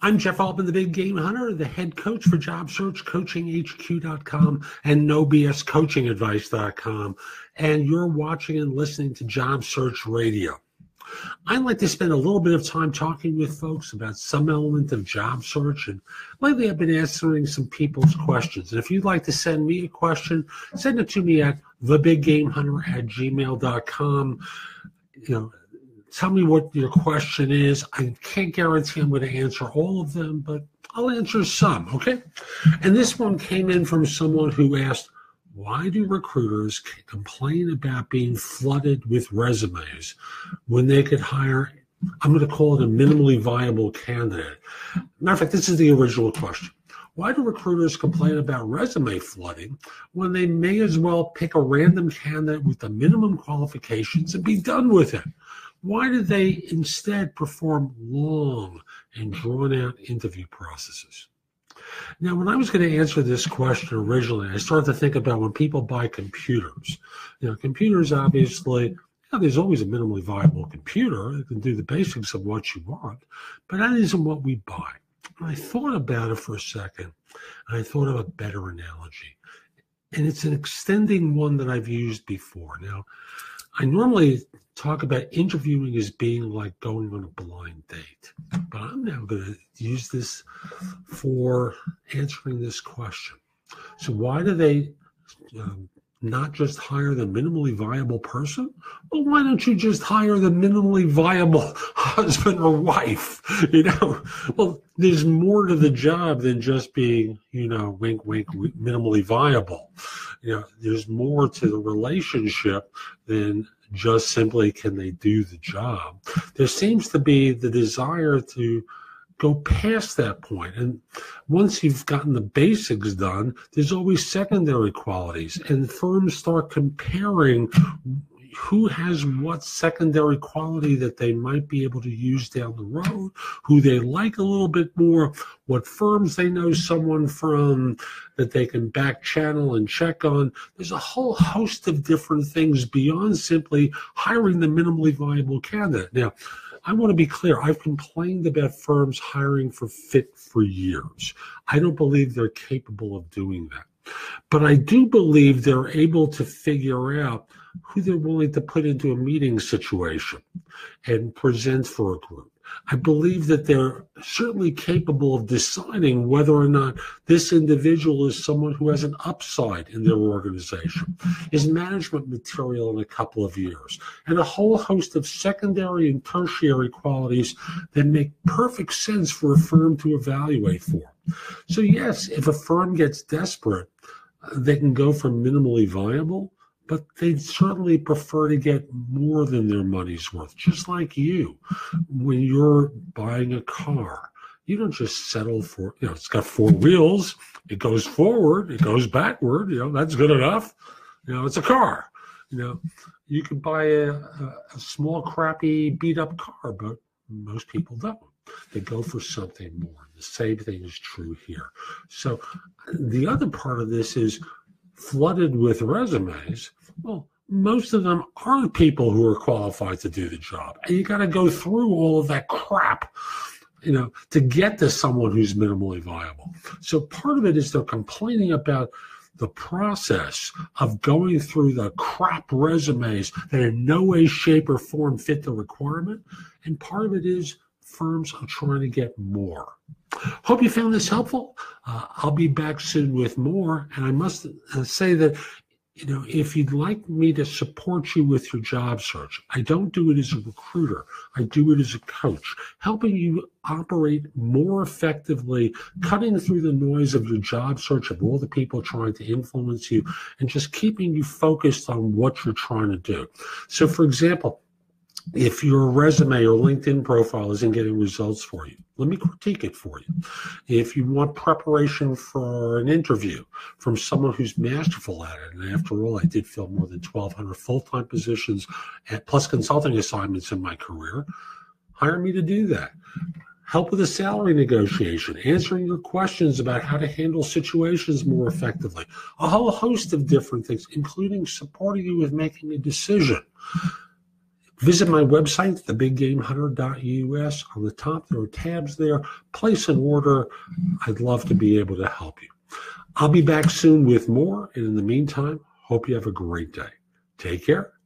I'm Jeff Altman, the Big Game Hunter, the head coach for Job Search, CoachingHQ.com, and NoBSCoachingAdvice.com. And you're watching and listening to Job Search Radio. I like to spend a little bit of time talking with folks about some element of job search. And lately I've been answering some people's questions. And if you'd like to send me a question, send it to me at thebiggamehunter@gmail.com. Tell me what your question is. I can't guarantee I'm going to answer all of them, but I'll answer some, okay? And this one came in from someone who asked, why do recruiters complain about being flooded with resumes when they could hire, I'm going to call it a minimally viable candidate? Matter of fact, this is the original question. Why do recruiters complain about resume flooding when they may as well pick a random candidate with the minimum qualifications and be done with it? Why do they instead perform long and drawn-out interview processes? Now, when I was going to answer this question originally, I started to think about when people buy computers. Computers, obviously, there's always a minimally viable computer that can do the basics of what you want, but that isn't what we buy. And I thought about it for a second, and I thought of a better analogy. And it's an extending one that I've used before. Now, I normally talk about interviewing as being like going on a blind date, but I'm now going to use this for answering this question. So why do they not just hire the minimally viable person? Well, why don't you just hire the minimally viable husband or wife? Well, there's more to the job than just being, wink, wink, minimally viable. There's more to the relationship than just simply can they do the job. There seems to be the desire to go past that point. And once you've gotten the basics done, there's always secondary qualities. And firms start comparing who has what secondary quality that they might be able to use down the road, who they like a little bit more, what firms they know someone from that they can back channel and check on. There's a whole host of different things beyond simply hiring the minimally viable candidate. Now, I want to be clear. I've complained about firms hiring for fit for years. I don't believe they're capable of doing that. But I do believe they're able to figure out who they're willing to put into a meeting situation and present for a group. I believe that they're certainly capable of deciding whether or not this individual is someone who has an upside in their organization, is management material in a couple of years, and a whole host of secondary and tertiary qualities that make perfect sense for a firm to evaluate for. So yes, if a firm gets desperate, they can go for minimally viable, but they'd certainly prefer to get more than their money's worth. Just like you, when you're buying a car, you don't just settle for, it's got four wheels, it goes forward, it goes backward, that's good enough. It's a car. You can buy a small, crappy, beat-up car, but most people don't. They go for something more. The same thing is true here. So the other part of this is flooded with resumes. Well, most of them aren't people who are qualified to do the job. And you got to go through all of that crap, to get to someone who's minimally viable. So part of it is they're complaining about the process of going through the crap resumes that in no way, shape, or form fit the requirement. And part of it is firms are trying to get more. Hope you found this helpful. I'll be back soon with more. And I must say that, if you'd like me to support you with your job search, I don't do it as a recruiter. I do it as a coach, helping you operate more effectively, cutting through the noise of your job search of all the people trying to influence you, and just keeping you focused on what you're trying to do. So, for example, if your resume or LinkedIn profile isn't getting results for you, let me critique it for you. If you want preparation for an interview from someone who's masterful at it, and after all, I did fill more than 1,200 full-time positions plus consulting assignments in my career, hire me to do that. Help with a salary negotiation, answering your questions about how to handle situations more effectively, a whole host of different things, including supporting you with making a decision. Visit my website, thebiggamehunter.us. On the top, there are tabs there. Place an order. I'd love to be able to help you. I'll be back soon with more. And in the meantime, hope you have a great day. Take care.